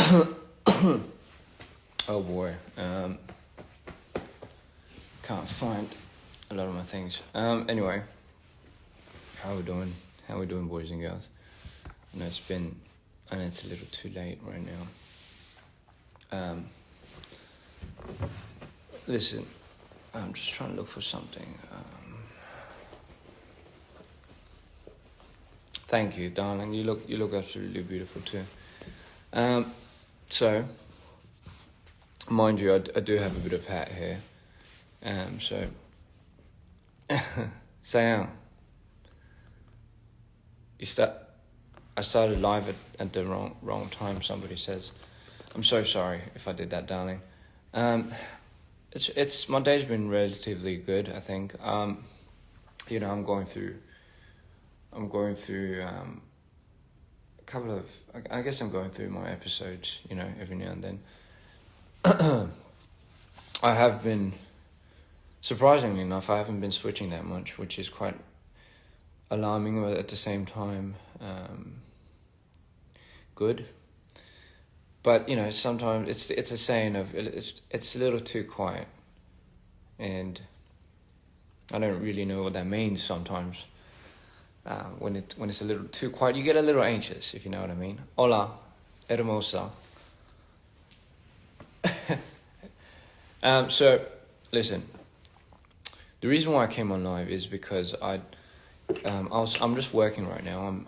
Oh boy. Can't find a lot of my things. Anyway, how we doing? How we doing, boys and girls? I know it's a little too late right now. Listen, I'm just trying to look for something. Thank you, darling. You look absolutely beautiful too. So, mind you, I do have a bit of hat hair. So, Sayang, I started live at the wrong time. Somebody says, I'm so sorry if I did that, darling. It's my day's been relatively good, I think. I'm going through a couple of, I guess I'm going through my episodes, every now and then. I have been, surprisingly enough, I haven't been switching that much, which is quite alarming, but at the same time, good. But, sometimes it's a saying of, it's a little too quiet. And I don't really know what that means sometimes. When it's a little too quiet, you get a little anxious, if you know what I mean. Hola, hermosa. So, listen. The reason why I came on live is because I'm just working right now. I'm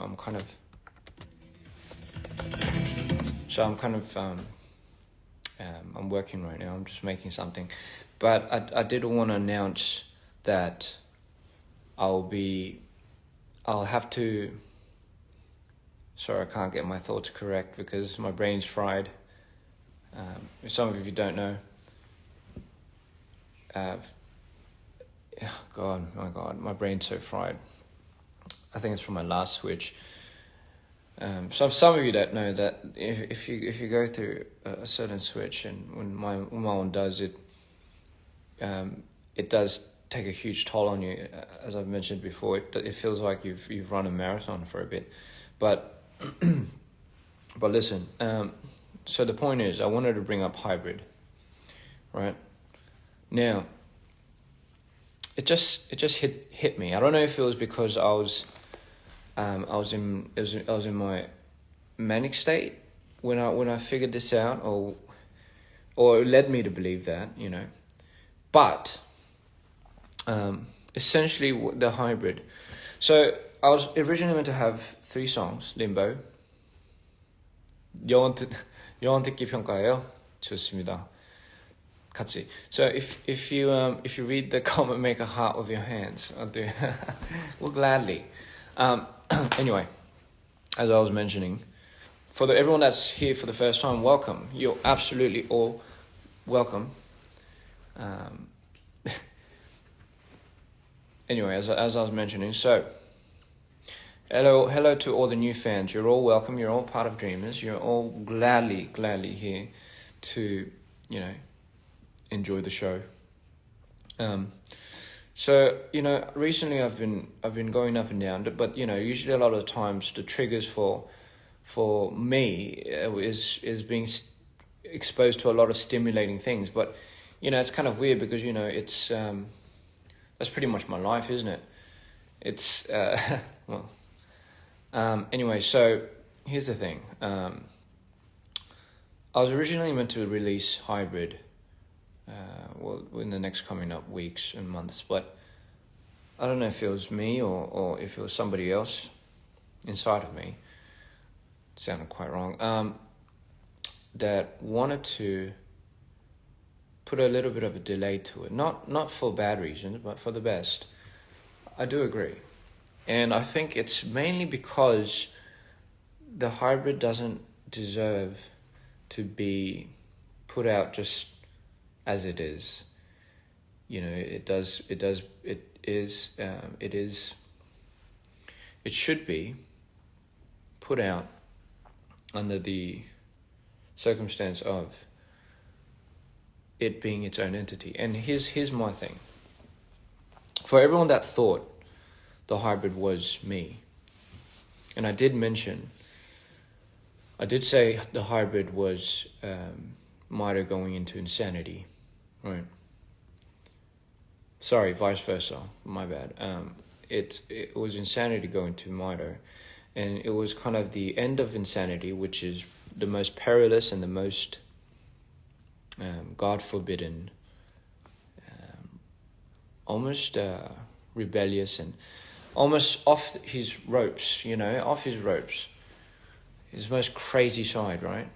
working right now. I'm just making something, but I did want to announce that I'll have to. Sorry, I can't get my thoughts correct because my brain's fried. If some of you don't know. My God, my brain's so fried. I think it's from my last switch. So some of you don't know that if you go through a certain switch, and when my one does it, it does take a huge toll on you. As I've mentioned before, it feels like you've run a marathon for a bit, but but listen. So the point is, I wanted to bring up hybrid, right? Now, it just hit me. I don't know if it was because I was in my manic state when I figured this out, or it led me to believe that, But essentially the hybrid. So I was originally meant to have 3 songs. Limbo. 영원 듣기 평가예요. 좋습니다. 같이. So if you read the comment, make a heart with your hands. I'll do. Well, gladly. Anyway, as I was mentioning, for everyone that's here for the first time, welcome. You're absolutely all welcome. Anyway, as I was mentioning, so hello to all the new fans. You're all welcome. You're all part of Dreamers. You're all gladly here to enjoy the show. So recently I've been going up and down, but usually a lot of times the triggers for me is being exposed to a lot of stimulating things. But it's kind of weird because it's that's pretty much my life, isn't it? It's well. Anyway, so here's the thing. I was originally meant to release Hybrid. In the next coming up weeks and months, but I don't know if it was me or if it was somebody else inside of me. It sounded quite wrong. That wanted to put a little bit of a delay to it, not for bad reasons, but for the best. I do agree, and I think it's mainly because the hybrid doesn't deserve to be put out just as it is. It should be put out under the circumstance of it being its own entity. And here's my thing. For everyone that thought the hybrid was me, and I did mention I did say the hybrid was Mairo going into insanity, right? Sorry, vice versa. My bad. It was insanity going to Mairo, and it was kind of the end of insanity, which is the most perilous and the most God forbidden, almost rebellious and almost off his ropes. Off his ropes. His most crazy side, right?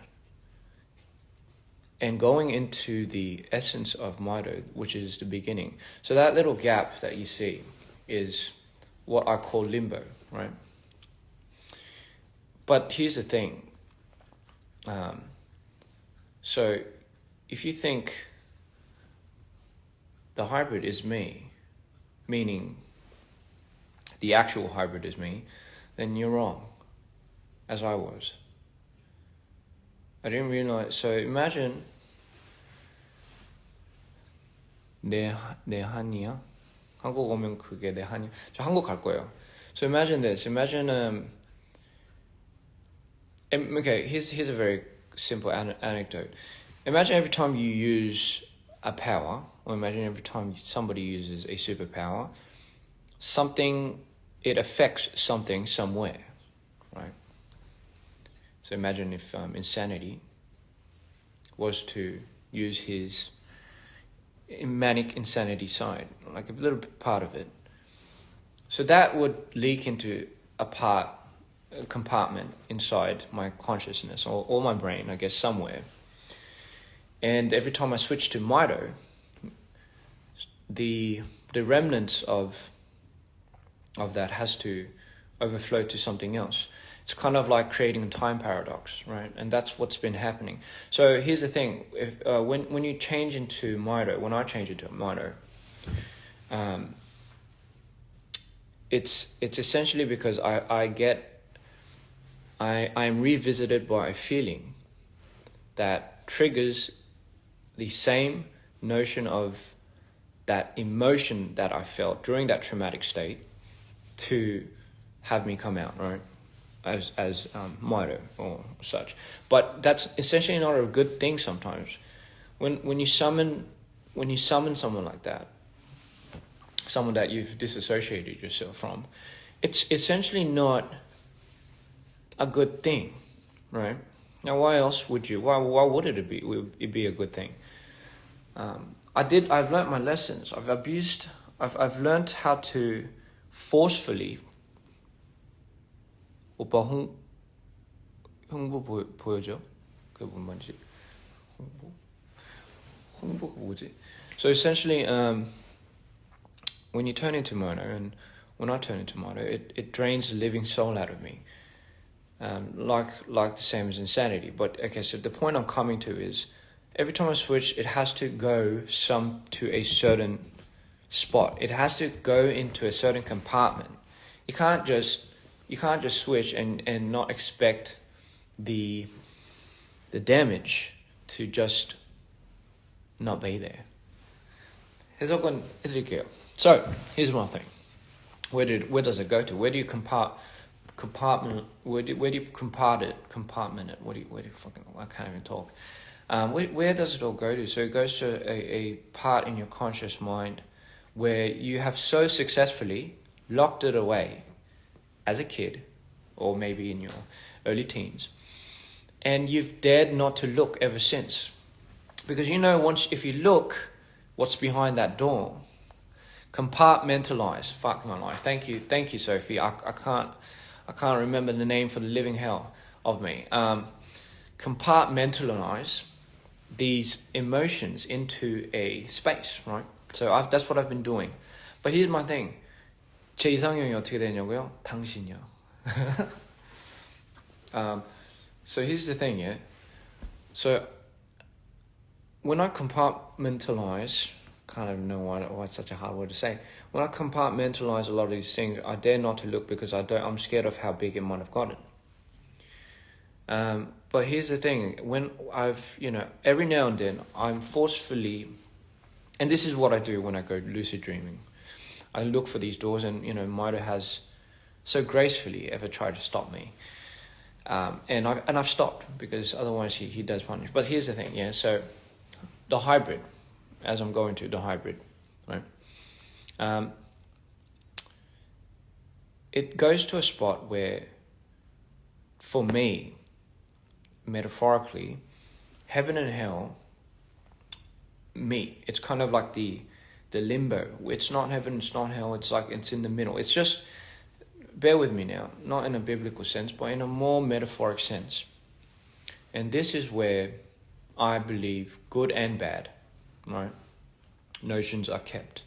And going into the essence of Mairo, which is the beginning. So that little gap that you see is what I call limbo, right? But here's the thing. So if you think the hybrid is me, meaning the actual hybrid is me, then you're wrong, as I was. I didn't realize. So imagine 내 한이야. 한국 오면 그게 내 한이. 저 한국 갈 거예요. So imagine this. Imagine okay, here's a very simple anecdote. Imagine every time you use a power, or imagine every time somebody uses a superpower, it affects something somewhere, right? So imagine if insanity was to use his manic insanity side, like a little part of it. So that would leak into a compartment inside my consciousness or my brain, I guess, somewhere. And every time I switch to Mairo, the remnants of that has to overflow to something else. It's kind of like creating a time paradox, right? And that's what's been happening. So here's the thing: if when you change into Mairo, when I change into Mairo, it's essentially because I'm revisited by a feeling that triggers the same notion of that emotion that I felt during that traumatic state to have me come out, right? As Mairo or such. But that's essentially not a good thing sometimes. When you summon someone like that, someone that you've disassociated yourself from, it's essentially not a good thing, right? Now, why else would you? Why would it be a good thing? I've learned my lessons. I've learned how to forcefully. 오빠 홍보 보여줘? 그게 뭔 말이지? 홍보가 뭐지? So essentially, when you turn into Mairo, and when I turn into Mairo, it drains the living soul out of me. Like the same as insanity. But okay, so the point I'm coming to is every time I switch, it has to go to a certain spot. It has to go into a certain compartment. You can't just switch and not expect the damage to just not be there. 해석은 해드릴게요. So here's my thing. Where does it go to? Where do you compartment? Where do you compartment it? I can't even talk. Where does it all go to? So it goes to a part in your conscious mind where you have so successfully locked it away as a kid, or maybe in your early teens, and you've dared not to look ever since. Because if you look, what's behind that door? Compartmentalize. Fuck my life. Thank you, Sophie. I can't remember the name for the living hell of me. Compartmentalize these emotions into a space, right? So that's what I've been doing. But here's my thing. 제 이상형이 어떻게 되냐고요? 당신이요. So here's the thing, yeah? So when I compartmentalize, can't even know why it's such a hard word to say. When I compartmentalize a lot of these things, I dare not to look because I'm scared of how big it might have gotten. But here's the thing, when every now and then I'm forcefully, and this is what I do when I go lucid dreaming. I look for these doors, and Mairo has so gracefully ever tried to stop me. And I've stopped because otherwise he does punish. But here's the thing, yeah. So the hybrid, as I'm going to the hybrid, right? It goes to a spot where, for me, metaphorically, heaven and hell meet. It's kind of like the limbo. It's not heaven, it's not hell, it's like it's in the middle. It's just, bear with me now, not in a biblical sense, but in a more metaphoric sense. And this is where I believe good and bad, right, notions are kept.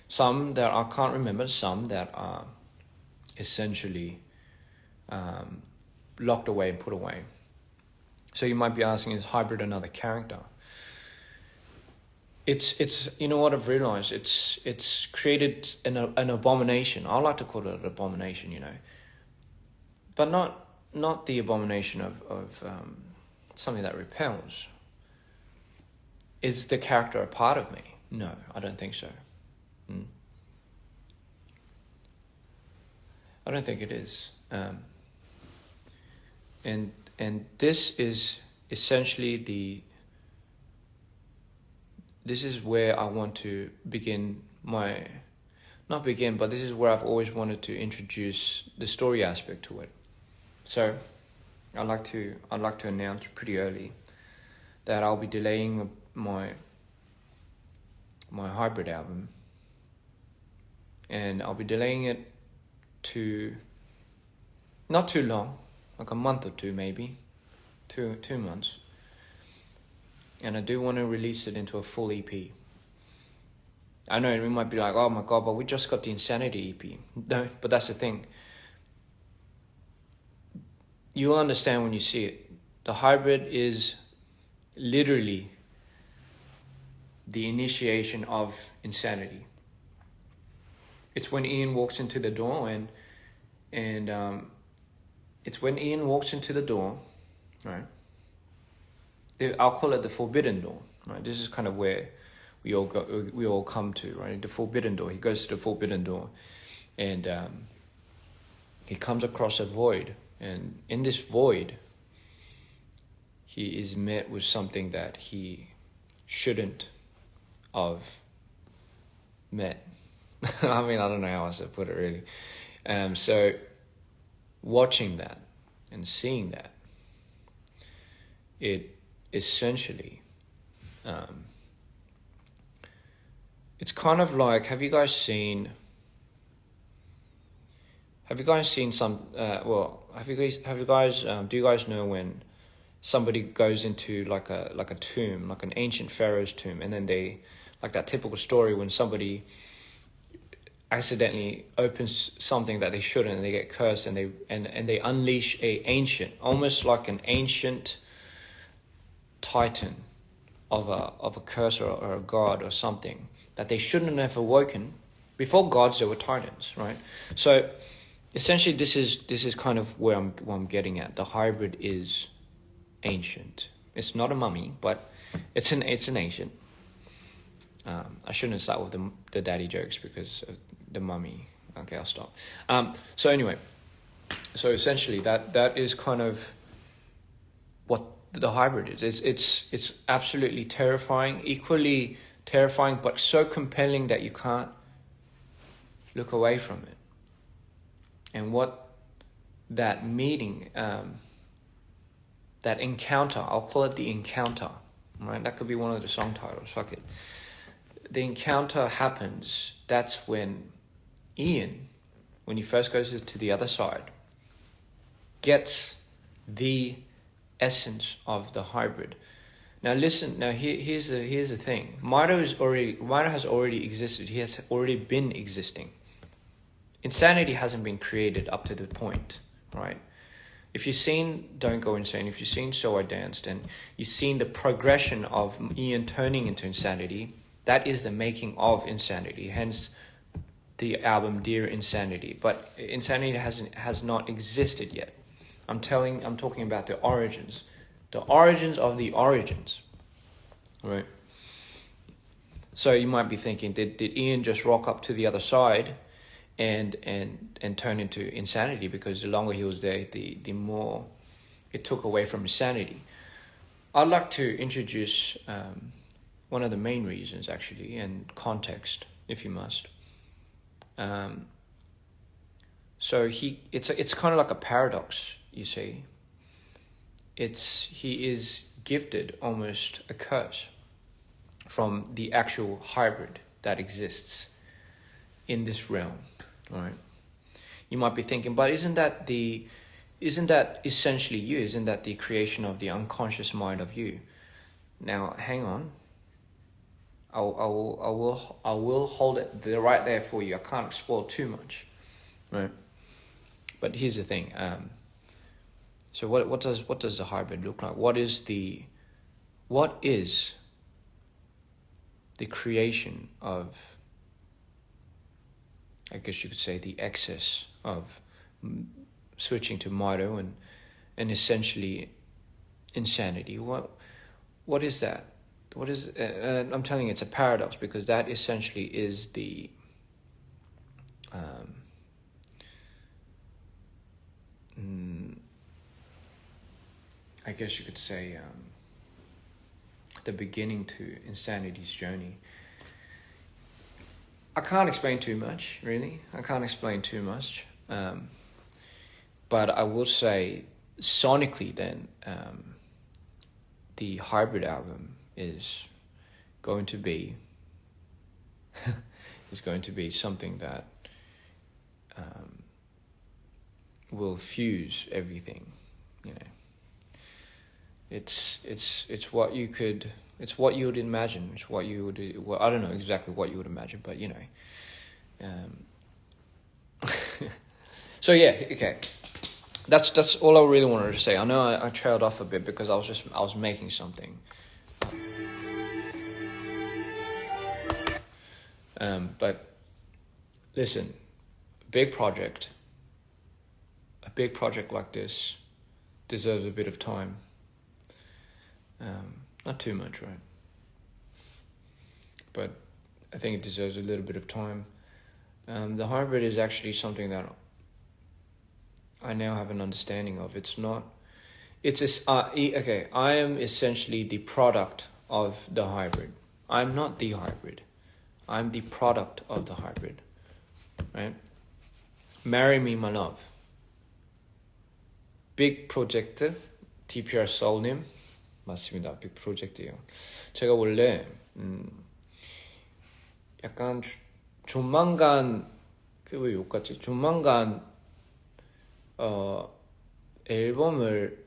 Some that I can't remember, some that are essentially locked away and put away. So you might be asking, is hybrid another character? It's you know what I've realized, it's created an abomination. I like to call it an abomination, you know, but not the abomination of something that repels. Is the character a part of me? No, I don't think so. I don't think it is. And this is essentially this is where I want to begin but this is where I've always wanted to introduce the story aspect to it. So I'd like to announce pretty early that I'll be delaying my hybrid album, and I'll be delaying it to not too long, like a month or two, maybe 2 months. And I do want to release it into a full EP. I know we might be like, oh my God, but we just got the Insanity EP. No, but that's the thing. You'll understand when you see it. The hybrid is literally the initiation of Insanity. It's when Ian walks into the door, and it's when Ian walks into the door, right? I'll call it the forbidden door, right? This is kind of where we all come to, right? The forbidden door. He goes to the forbidden door, and he comes across a void, and in this void, he is met with something that he shouldn't have met. I mean, I don't know how else to put it really. So watching that and seeing that, it essentially, it's kind of like, have you guys seen some, do you guys know when somebody goes into like a tomb, like an ancient pharaoh's tomb, and then they, like that typical story when somebody accidentally opens something that they shouldn't, and they get cursed, and they unleash almost like an ancient titan of a curse or a god or something that they shouldn't have awoken. Before gods, there were titans, right? So essentially, this is kind of where I'm getting at. The hybrid is ancient. It's not a mummy, but it's an ancient. I shouldn't start with the daddy jokes because of the mummy. Okay, I'll stop. So anyway, so essentially that is kind of what the hybrid is. It's absolutely terrifying, equally terrifying, but so compelling that you can't look away from it. And what that meeting, that encounter, I'll call it the encounter, right? That could be one of the song titles, fuck it. The encounter happens, that's when Ian, when he first goes to the other side, gets the essence of the hybrid. Now listen, here's the thing. Mido has already existed. He has already been existing. Insanity hasn't been created up to the point, right? If you've seen Don't Go Insane, if you've seen So I Danced, and you've seen the progression of Ian turning into insanity, that is the making of Insanity, hence the album Dear Insanity. But Insanity has not existed yet. I'm talking about the origins of the origins, right? So you might be thinking, did Ian just rock up to the other side and turn into Insanity? Because the longer he was there, the more it took away from his sanity. I'd like to introduce one of the main reasons, actually, and context, if you must. So it's kind of like a paradox, you see. He is gifted almost a curse from the actual hybrid that exists in this realm, right? You might be thinking, but isn't that essentially you? Isn't that the creation of the unconscious mind of you? Now, hang on. I will hold it right there for you. I can't spoil too much, right? But here's the thing. So what does the hybrid look like? What is the creation of, I guess you could say, the excess of switching to Mito and essentially insanity? What is that? What is? I'm telling you, it's a paradox, because that essentially is the I guess you could say the beginning to insanity's journey. I can't explain too much, really. I can't explain too much. But I will say, sonically then, the hybrid album is going to be something that will fuse everything, you know. It's what you would imagine. It's what you would. Well, I don't know exactly what you would imagine, but you know. So yeah, okay. That's all I really wanted to say. I know I trailed off a bit because I was making something. But listen, a big project like this deserves a bit of time. Not too much, right? But I think it deserves a little bit of time. The hybrid is actually something that I now have an understanding of. I am essentially the product of the hybrid. I'm not the hybrid. I'm the product of the hybrid, right? Marry me, my love. Big project, Dprian Soul님. 맞습니다. 빅 프로젝트예요. 제가 원래 약간 조만간 왜 욕 같지? 조만간 앨범을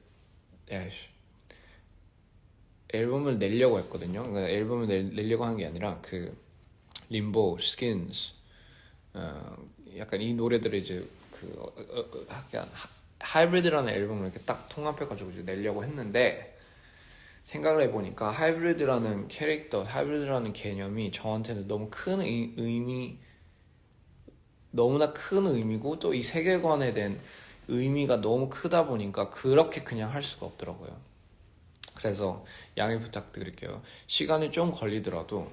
내려고 했거든요. 그러니까 앨범을 내려고 한 게 아니라 그 림보, 스킨스, 약간 이 노래들을 이제 약간 하이브리드라는 앨범을 이렇게 딱 통합해가지고 이제 내려고 했는데, 생각을 해보니까 하이브리드라는 캐릭터, 하이브리드라는 개념이 저한테는 너무 큰 너무나 큰 의미고, 또 이 세계관에 대한 의미가 너무 크다 보니까 그렇게 그냥 할 수가 없더라고요. 그래서 양해 부탁드릴게요. 시간이 좀 걸리더라도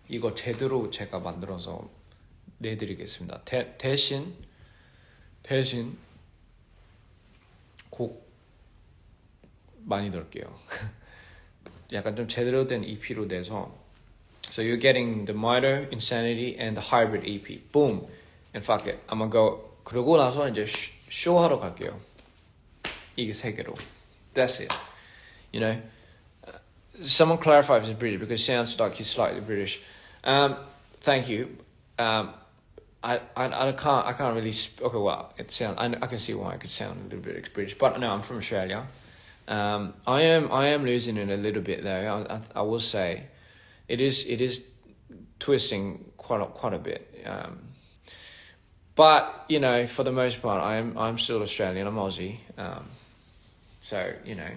이거 제대로 제가 만들어서 내드리겠습니다. 대신 곡 많이 넣을게요. 약간 좀 제대로 된 EP로 내서, so you're getting the Mito, Insanity, and the Hybrid EP. Boom. And fuck it. I'm gonna go. 그러고 나서 이제 쇼하러 갈게요. 이게 세 개로. That's it. You know? Someone clarify if he's British, because it sounds like he's slightly British. Thank you. I can't really. Okay, well, it sounds. I can see why it could sound a little bit British, but no, I'm from Australia. I am losing it a little bit though. I will say, it is twisting quite a bit. But you know, for the most part, I'm still Australian. I'm Aussie. So you know,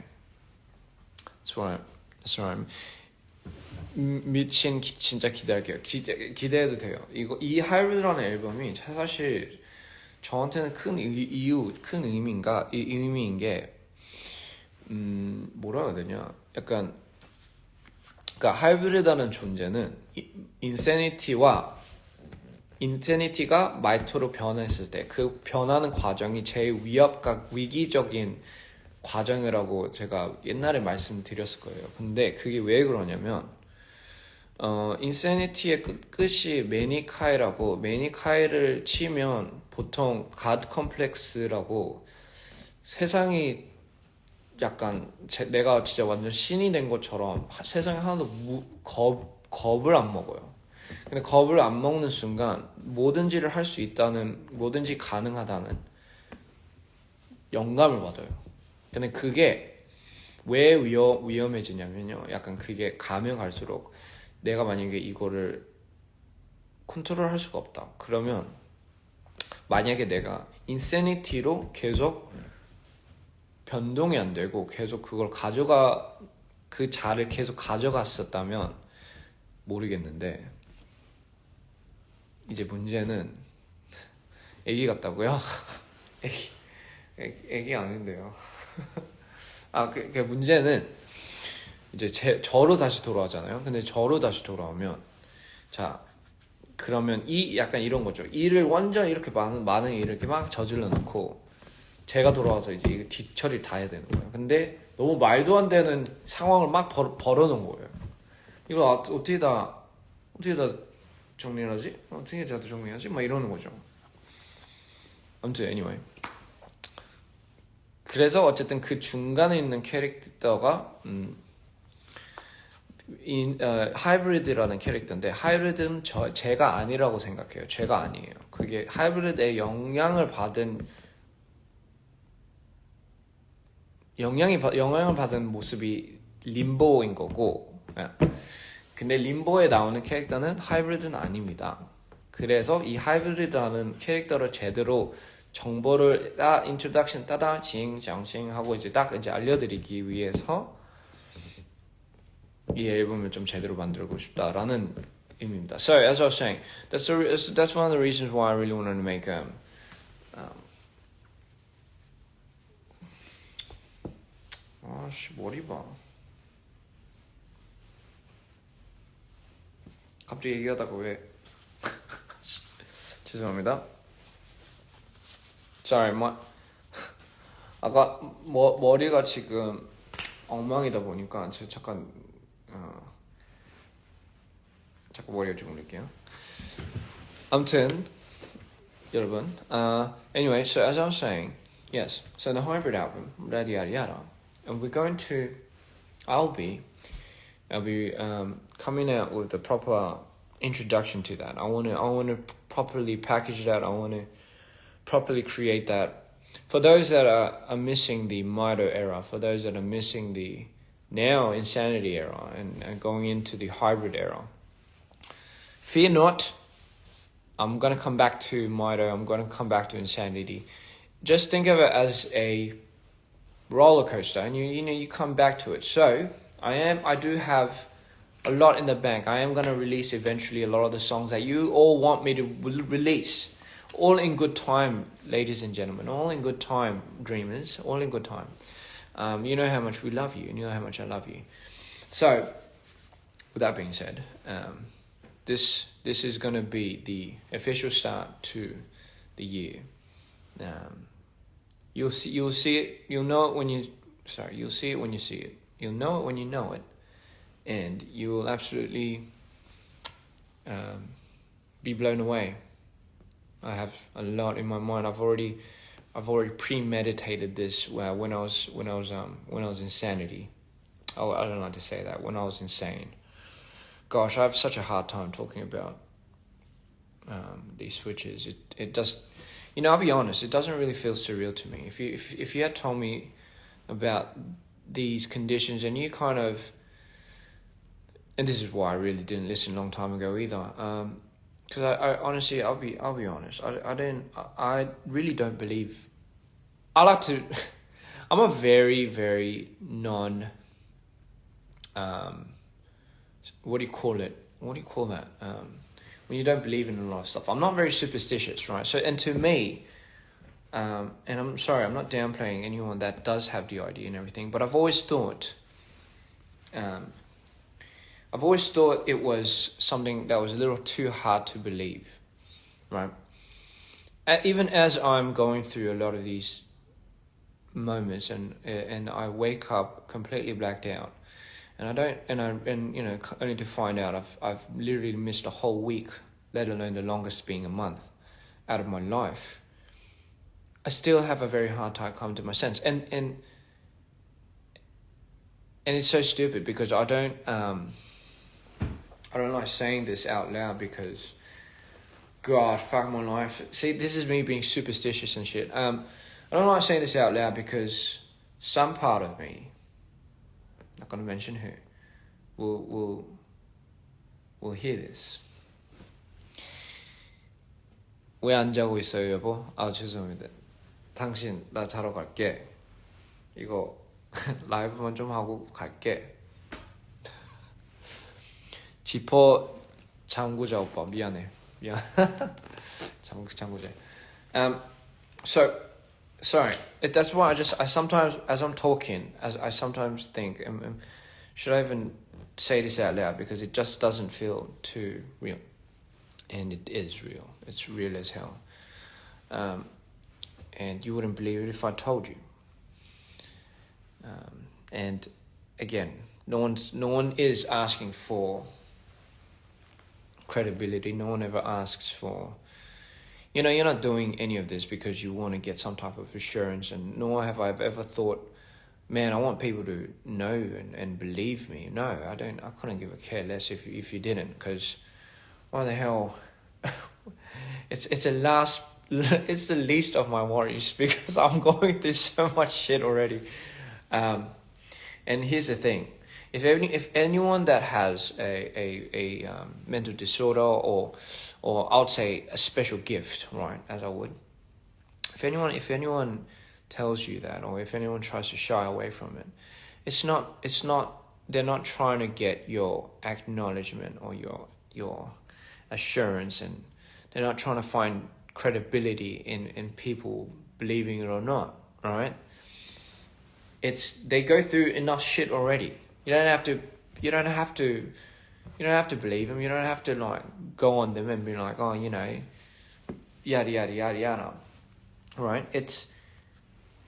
that's right. That's right. 미친 진짜 기대할게요. 기대해도 돼요. 이 하이브리드라는 앨범이 사실 저한테는 큰 의미인 게 뭐라 해야 되냐? 약간 그러니까 하이브리드라는 존재는 인세니티가 마이토로 변했을 때 그 변하는 과정이 제일 위기적인 과정이라고 제가 옛날에 말씀드렸을 거예요. 근데 그게 왜 그러냐면 인세니티의 끝이 매니카이라고, 매니카이를 치면 보통 갓 컴플렉스라고, 세상이 약간 내가 진짜 완전 신이 된 것처럼 세상에 하나도 겁을 안 먹어요. 근데 겁을 안 먹는 순간 뭐든지를 할 수 있다는, 뭐든지 가능하다는 영감을 받아요. 근데 그게 왜 위험해지냐면요, 약간 그게 가면 갈수록 내가 만약에 이거를 컨트롤할 수가 없다 그러면, 만약에 내가 인세니티로 계속 변동이 안 되고 계속 그걸 그 자를 계속 가져갔었다면 모르겠는데, 이제 문제는 애기 같다고요? 애기 아닌데요. 그 문제는 이제 저로 다시 돌아오잖아요. 근데 저로 다시 돌아오면, 자, 그러면 약간 이런 거죠. 일을 완전 이렇게 많은 일을 이렇게 막 저질러 놓고 제가 돌아와서 이제 이거 뒤처리 다 해야 되는 거예요. 근데 너무 말도 안 되는 상황을 막 벌어놓은 거예요. 이걸 어떻게 다 정리하지? 어떻게 다 정리하지? 막 이러는 거죠. 아무튼 anyway, 그래서 어쨌든 그 중간에 있는 캐릭터가 하이브리드라는 캐릭터인데, 하이브리드는 제가 아니라고 생각해요. 제가 아니에요. 그게 하이브리드의 영향을 받은 모습이 림보인 거고, 근데 림보에 나오는 캐릭터는 하이브리드는 아닙니다. 그래서 이 하이브리드라는 캐릭터를 제대로 정보를 인트로덕션 따다 징장징 하고 이제 딱 이제 알려드리기 위해서 이 앨범을 좀 제대로 만들고 싶다라는 의미입니다. So as I was saying, that's one of the reasons why I really wanted to make 아씨 머리 봐. 갑자기 얘기하다가 왜 죄송합니다. Sorry, 아까 머리가 지금 엉망이다 보니까 제가 잠깐 머리를 좀 올릴게요. 아무튼 여러분, anyway, so as I was saying, yes, so the hybrid album, yada yada yada, and I'll be coming out with a proper introduction to that. I want to properly package that. I want to properly create that. For those that are missing the Mito era, for those that are missing the now Insanity era and going into the hybrid era, fear not. I'm going to come back to Mito. I'm going to come back to Insanity. Just think of it as a roller coaster, and you come back to it. So I do have a lot in the bank. I am going to release eventually a lot of the songs that you all want me to release. All in good time, ladies and gentlemen. All in good time, dreamers. All in good time. You know how much we love you, and you know how much I love you. So, with that being said, this is going to be the official start to the year. You'll see it. You'll know it when you'll see it when you see it. You'll know it when you know it, and you will absolutely be blown away. I have a lot in my mind. I've already premeditated this when I was insanity. Oh, I don't know how to say that. When I was insane. Gosh, I have such a hard time talking about these switches. It does, I'll be honest. It doesn't really feel surreal to me. If you had told me about these conditions, and you kind of, and this is why I really didn't listen a long time ago either. Because I honestly, I'll be honest. I really don't believe. I'm a very, very what do you call it? What do you call that? When you don't believe in a lot of stuff. I'm not very superstitious, right? So, and to me, and I'm sorry, I'm not downplaying anyone that does have the idea and everything, but I've always thought it was something that was a little too hard to believe, right? Even as I'm going through a lot of these moments, and I wake up completely blacked out, and you know, only to find out I've literally missed a whole week, let alone the longest being a month, out of my life. I still have a very hard time coming to my sense, and it's so stupid because I don't like saying this out loud because, God, fuck my life. See, this is me being superstitious and shit. I don't like saying this out loud because some part of me, not gonna mention who, will hear this. 왜 안 자고 있어요, 여보? 아, 죄송합니다. 당신, 나 자러 갈게. 이거 라이브만 좀 하고 갈게. 지퍼 잠그자, 오빠. 미안. 잠그자. So, sorry. That's why I sometimes, as I'm talking, I sometimes think, should I even say this out loud? Because it just doesn't feel too real. And it is real. It's real as hell. And you wouldn't believe it if I told you. And again, no one is asking for credibility. No one ever asks for, you know, you're not doing any of this because you want to get some type of assurance, and nor have I ever thought, man, I want people to know and believe me. No, I couldn't give a care less if you didn't, because why the hell? It's the least of my worries because I'm going through so much shit already. And here's the thing: if anyone that has a mental disorder or I'd say a special gift, right, as I would, if anyone tells you that, or if anyone tries to shy away from it, it's not they're not trying to get your acknowledgement or your assurance, and they're not trying to find credibility in people believing it or not, right? They go through enough shit already. You don't have to believe them. You don't have to like go on them and be like, oh, you know, yada yada yada yada, right?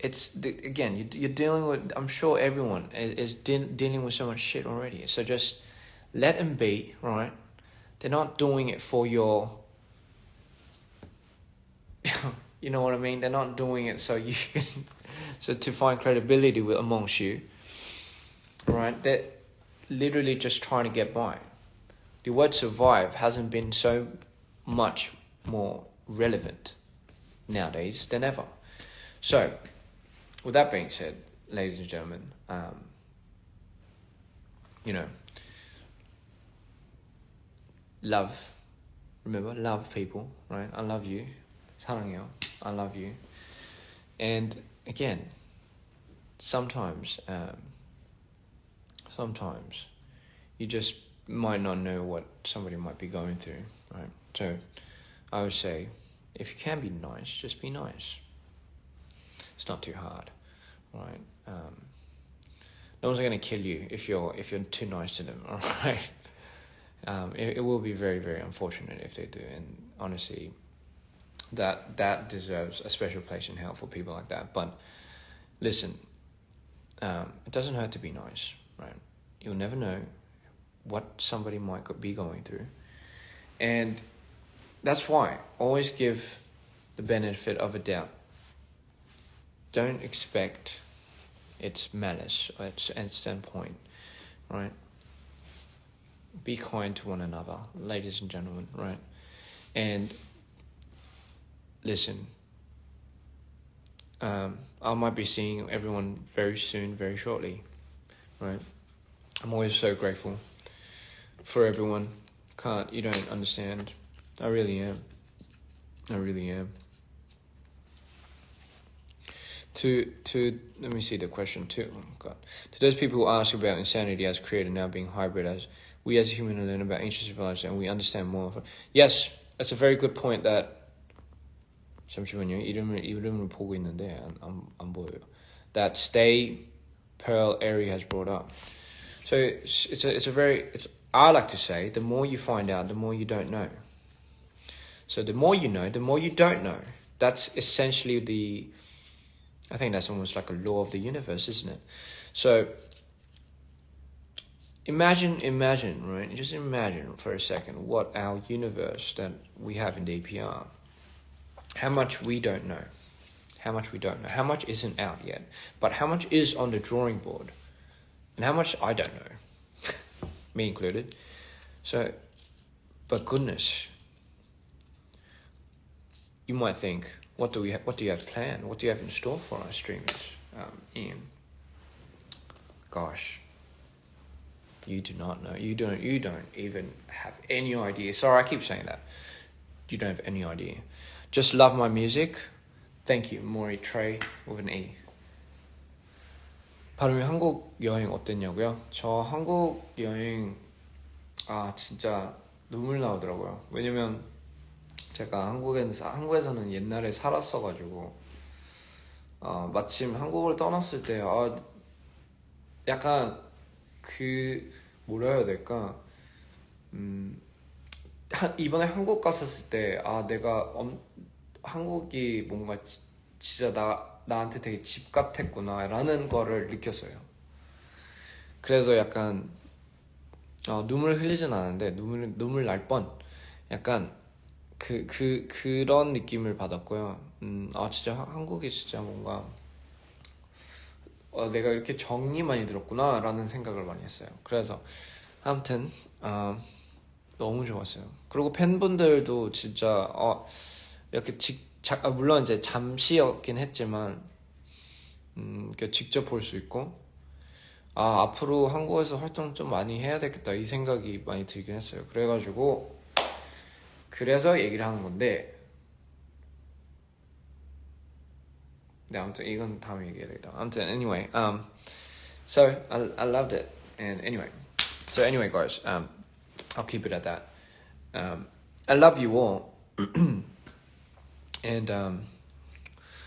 Again, you're dealing with. I'm sure everyone is dealing with so much shit already. So just let them be, right? They're not doing it for your. You know what I mean? They're not doing it so you can, so to find credibility amongst you, right? They're literally just trying to get by. The word survive hasn't been so much more relevant nowadays than ever. So, with that being said, ladies and gentlemen, you know, love. Remember, love people, right? I love you. 사랑해요. I love you. And again, sometimes you just might not know what somebody might be going through, right? So I would say, if you can be nice, just be nice. It's not too hard, right? No one's going to kill you if you're too nice to them, all right? It will be very, very unfortunate if they do, and honestly, that deserves a special place in hell for people like that. But listen, it doesn't hurt to be nice, right? You'll never know what somebody might be going through, and that's why always give the benefit of a doubt. Don't expect its malice or its standpoint, right? Be kind to one another, ladies and gentlemen, right? And listen, I might be seeing everyone very soon, very shortly, right? I'm always so grateful for everyone. You don't understand. I really am. To let me see the question too. Oh God. To those people who ask about insanity as created now being hybrid, as we as humans learn about ancient civilization and we understand more. Yes, that's a very good point. That 잠시만요. 이름을 보고 있는데 안 보여요. That Stay Pearl Airy has brought up. So I like to say, the more you find out, the more you don't know. So the more you know, the more you don't know. That's essentially the I think that's almost like a law of the universe, isn't it? So imagine, right? Just imagine for a second what our universe that we have in Dprian, how much we don't know, how much isn't out yet, but how much is on the drawing board, and how much I don't know, me included. So, but goodness, you might think, what do you have planned? What do you have in store for our streamers, Ian? Gosh. You do not know. You don't even have any idea. Sorry, I keep saying that. You don't have any idea. Just love my music. Thank you, Mori Trey with an E. 발음이 한국 여행 어땠냐고요? 저 한국 여행 진짜 눈물 나오더라고요. 왜냐면 제가 한국에서는 옛날에 살았어가지고 마침 한국을 떠났을 때 약간 뭐라 해야 될까? 이번에 한국 갔었을 때 내가 한국이 뭔가 진짜 나한테 되게 집 같았구나 라는 거를 느꼈어요. 그래서 약간 눈물 흘리진 않았는데 눈물 날 뻔. 약간 그런 느낌을 받았고요. 진짜 한국이 진짜 뭔가 내가 이렇게 정이 많이 들었구나 라는 생각을 많이 했어요. 그래서 아무튼 너무 좋았어요. 그리고 팬분들도 진짜 이렇게 물론 이제 잠시였긴 했지만 이렇게 직접 볼 수 있고 앞으로 한국에서 활동 좀 많이 해야 되겠다 이 생각이 많이 들긴 했어요. 그래서 얘기를 하는 건데 네, 아무튼 이건 다음에 얘기해야 되겠다. 아무튼 anyway, so I loved it, and anyway, guys, I'll keep it at that. I love you all, and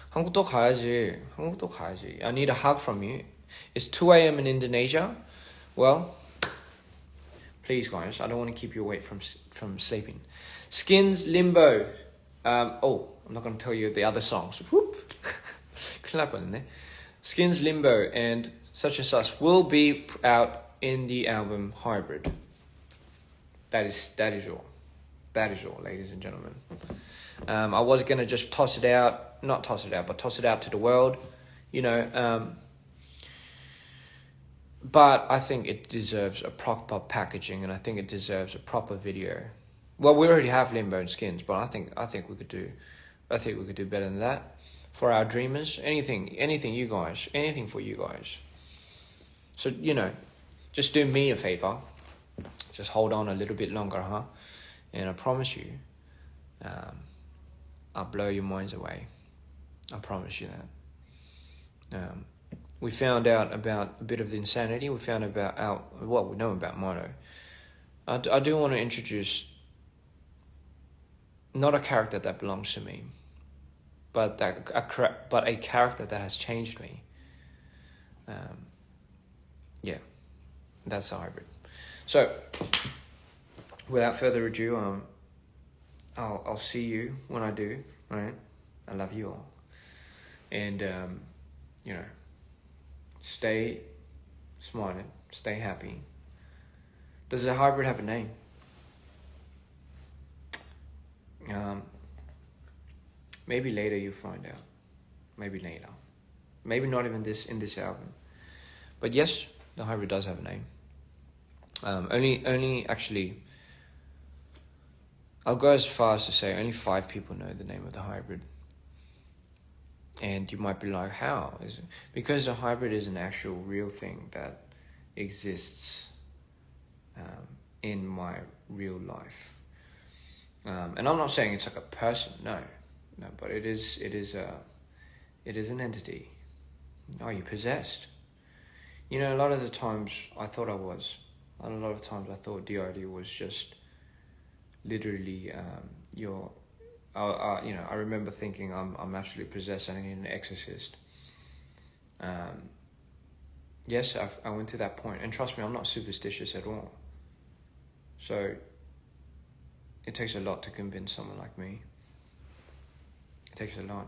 한국도 가야지. I need a hug from you. It's 2 a.m. in Indonesia. Well, please, guys, I don't want to keep you awake from sleeping. Skins, Limbo. I'm not going to tell you the other songs. Whoop. 큰일 날 뻔했네. Skins, Limbo, and Such and Such will be out in the album Hybrid. That is all. That is all, ladies and gentlemen. I was going to just toss it out to the world, but I think it deserves a proper packaging, and I think it deserves a proper video. Well, we already have Limbo and Skins, but I think we could do better than that. For our dreamers, anything you guys, anything for you guys. So, just do me a favor. Just hold on a little bit longer, huh? And I promise you, I'll blow your minds away. I promise you that. We found out about a bit of the insanity. We found out what we know about Mono. I do want to introduce not a character that belongs to me, but a character that has changed me. Yeah, that's a hybrid. So, without further ado, I'll see you when I do. Right? I love you all, and stay smiling, stay happy. Does a hybrid have a name? Maybe later you find out. Maybe later. Maybe not even in this album. But yes, the hybrid does have a name. Only actually, I'll go as far as to say only 5 people know the name of the hybrid. And you might be like, how? Is it? Because the hybrid is an actual real thing that exists in my real life. And I'm not saying it's like a person, no, but it is an entity. Are you possessed? A lot of the times I thought I was. A lot of times I thought DRD was just literally I remember thinking I'm absolutely possessed and I need an exorcist. Yes, I went to that point, and trust me, I'm not superstitious at all. So it takes a lot to convince someone like me. It takes a lot.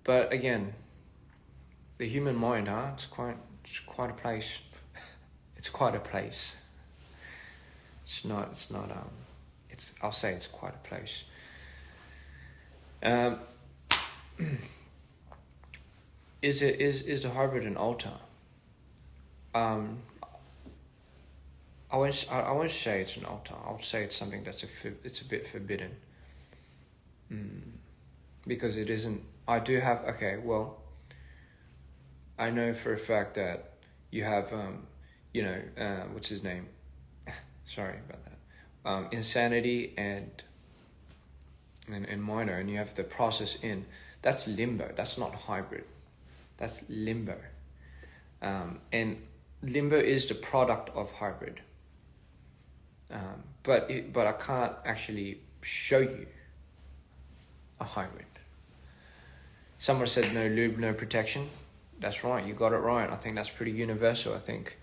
but again, the human mind, it's quite a place. It's quite a place. I'll say it's quite a place. Is the hybrid an altar? I won't say it's an altar. I'll say it's something that's it's a bit forbidden. Because it isn't. I do have. Okay, well, I know for a fact that you have, what's his name? Sorry about that. Insanity and minor, and you have the process in. That's limbo. That's not hybrid. That's limbo. And limbo is the product of hybrid. But I can't actually show you a hybrid. Someone said no lube, no protection. That's right, you got it right. I think that's pretty universal, I think.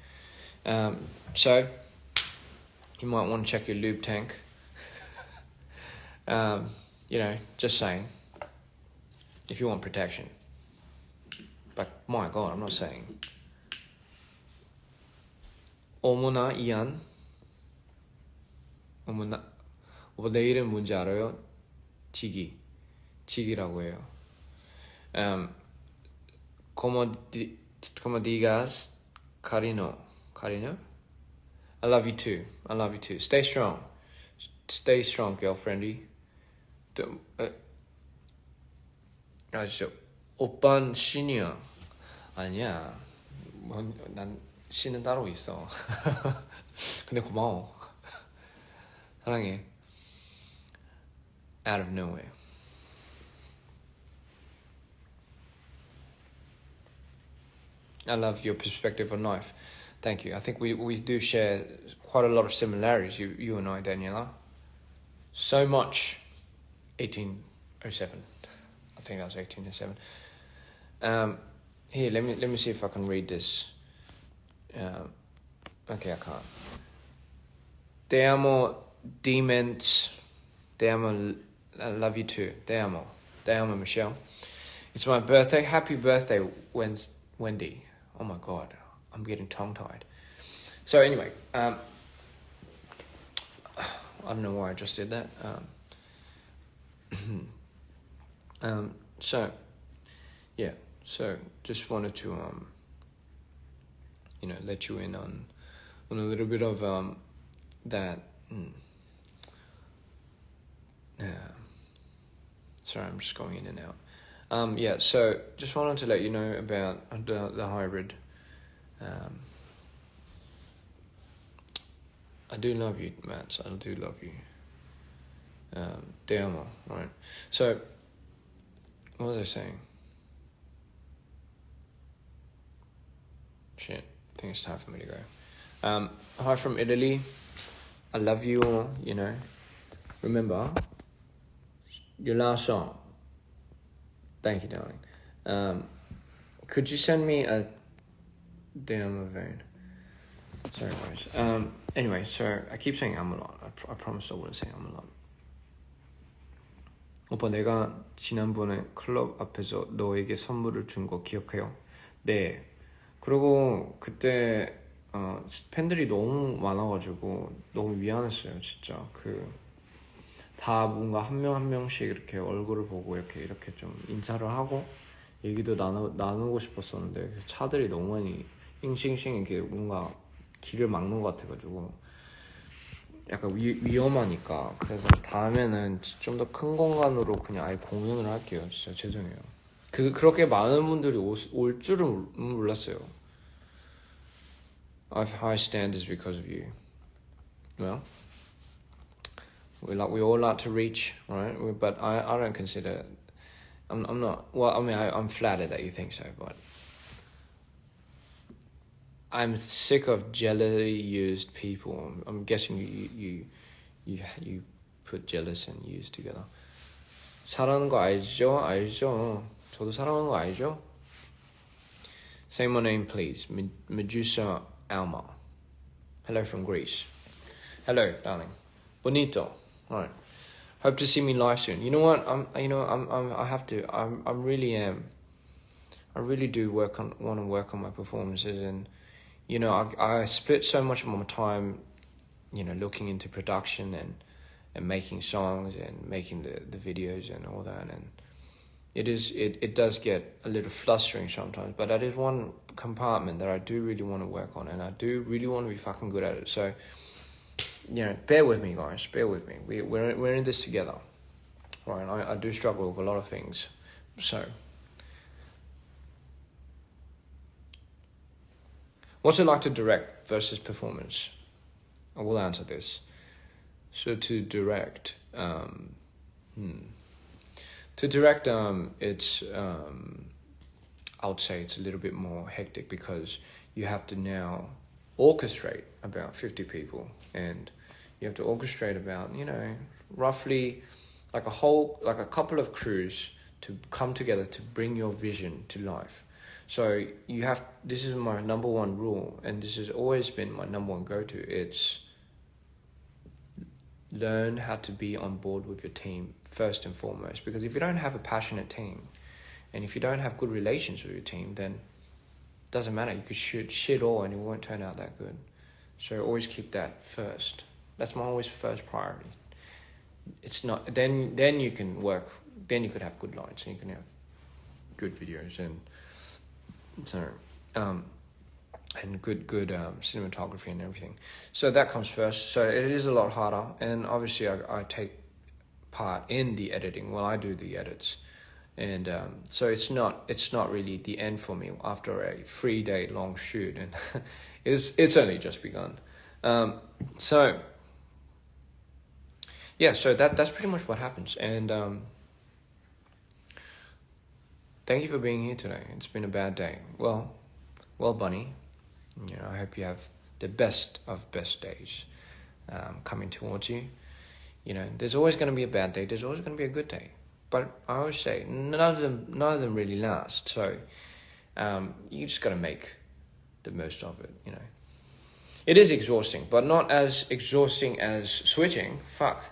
So, you might want to check your lube tank. Just saying. If you want protection. But my God, I'm not saying. 어머나 이안. 어머나. 오빠 내 이름 뭔지 알아요? 지기라고 해요. Como digas, cariño. I love you too. Stay strong, girlfriendy. 오빤 신이야. 아니야. 난 신은 따로 있어. 근데 고마워. 사랑해. Out of nowhere. I love your perspective on life. Thank you. I think we do share quite a lot of similarities, you and I, Daniela. So much. 1807. I think that was 1807. Here, let me see if I can read this. Okay, I can't. Te amo, demons. Te amo, I love you too. Te amo, Michelle. It's my birthday. Happy birthday, Wendy. Oh my God, I'm getting tongue-tied. So anyway, I don't know why I just did that. So just wanted to let you in on a little bit of that. Sorry, I'm just going in and out. So just wanted to let you know about the hybrid. I do love you, Matt. I do love you. Te amo, right? So, what was I saying? Shit, I think it's time for me to go. Hi from Italy. I love you all, Remember, your last song. Thank you, darling. Could you send me a damn vein? Sorry, guys. Anyway, so I keep saying I'm a lot. I promise I wouldn't say I'm a lot. 오빠, 내가 지난번에 클럽 앞에서 너에게 선물을 준 거 기억해요? 네. 그리고 그때 팬들이 너무 많아가지고 너무 미안했어요, 진짜. 다 뭔가 한 명 한 명씩 이렇게 얼굴을 보고 이렇게 좀 인사를 하고 얘기도 나누고 싶었었는데 차들이 너무 많이 싱싱싱 이렇게 뭔가 길을 막는 것 같아가지고 약간 위험하니까. 그래서 다음에는 좀 더 큰 공간으로 그냥 아예 공연을 할게요. 진짜 죄송해요. 그렇게 많은 분들이 올 줄은 몰랐어요. I have high standards because of you. Well, we all like to reach, right? But I don't consider. I'm not. Well, I mean, I'm flattered that you think so, but I'm sick of jealousy used people. I'm guessing you put jealous and used together. 사랑하는 거 알죠? 저도 사랑하는 거 알죠? Say my name, please. Medusa Alma. Hello from Greece. Hello, darling. Bonito. Right. Hope to see me live soon. You know what? I really do want to work on my performances, and you know, I split so much of my time, you know, looking into production and making songs and making the videos and all that, and it does get a little flustering sometimes, but that is one compartment that I do really want to work on, and I do really want to be fucking good at it. So, you know, bear with me, guys. Bear with me. We're in this together. Right? I do struggle with a lot of things. So, what's it like to direct versus performance? I will answer this. So to direct, it's I would say it's a little bit more hectic because you have to now orchestrate about 50 people, and you have to orchestrate about, you know, roughly like a couple of crews to come together to bring your vision to life. So this is my number one rule, and this has always been my number one go-to. It's learn how to be on board with your team first and foremost, because if you don't have a passionate team and if you don't have good relations with your team, then it doesn't matter. You could shoot shit all and it won't turn out that good. So always keep that first. That's my always first priority. It's not then you can work, then you could have good lights and you can have good videos and and good cinematography and everything. So that comes first. So it is a lot harder, and obviously I take part in the editing. Well, I do the edits, and so it's not really the end for me after a 3-day long shoot, and it's only just begun. So yeah, so that's pretty much what happens. And thank you for being here today. It's been a bad day. Well, Bunny, you know, I hope you have the best of best days coming towards you. You know, there's always going to be a bad day. There's always going to be a good day. But I always say none of them really last. So you just got to make the most of it. You know, it is exhausting, but not as exhausting as switching. Fuck,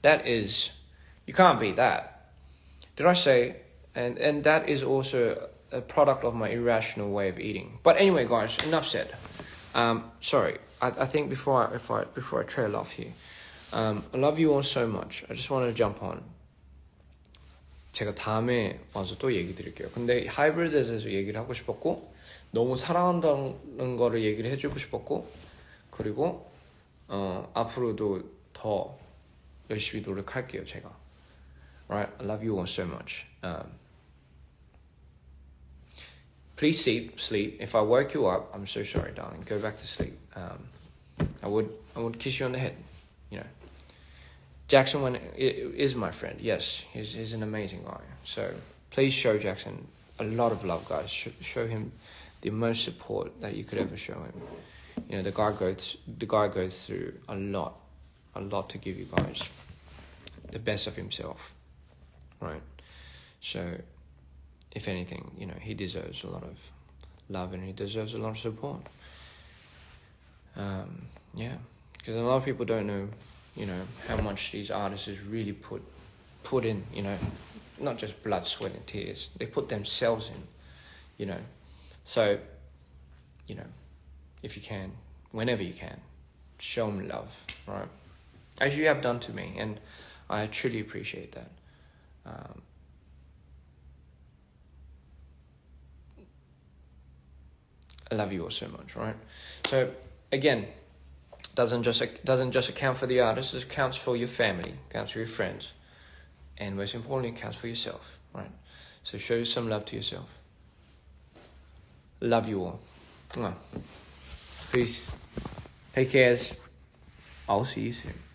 you can't beat that. Did I say? And that is also a product of my irrational way of eating. But anyway, guys, enough said. Sorry, I think before I trail off here, I love you all so much. I just want to jump on. 제가 다음에 와서 또 얘기 드릴게요. 근데 하이브리드에 대해서 얘기를 하고 싶었고, 너무 사랑한다는 거를 얘기를 해주고 싶었고, 그리고 앞으로도 더 열심히 노력할게요, 제가. Right, I love you all so much. Please sleep. If I woke you up, I'm so sorry, darling. Go back to sleep. I would kiss you on the head. You know, Jackson is my friend. Yes, he's an amazing guy. So please show Jackson a lot of love, guys. Show him the most support that you could ever show him. You know, the guy goes through a lot to give you guys the best of himself, right? So, if anything, you know, he deserves a lot of love and he deserves a lot of support. Yeah, because a lot of people don't know, you know, how much these artists really put in, you know, not just blood, sweat and tears. They put themselves in, you know. So, you know, if you can, whenever you can, show them love, right? As you have done to me, and I truly appreciate that. I love you all so much, right? So again, doesn't just account for the artist. It counts for your family, counts for your friends, and most importantly, it counts for yourself, right? So show some love to yourself. Love you all. Peace. Take care. I'll see you soon.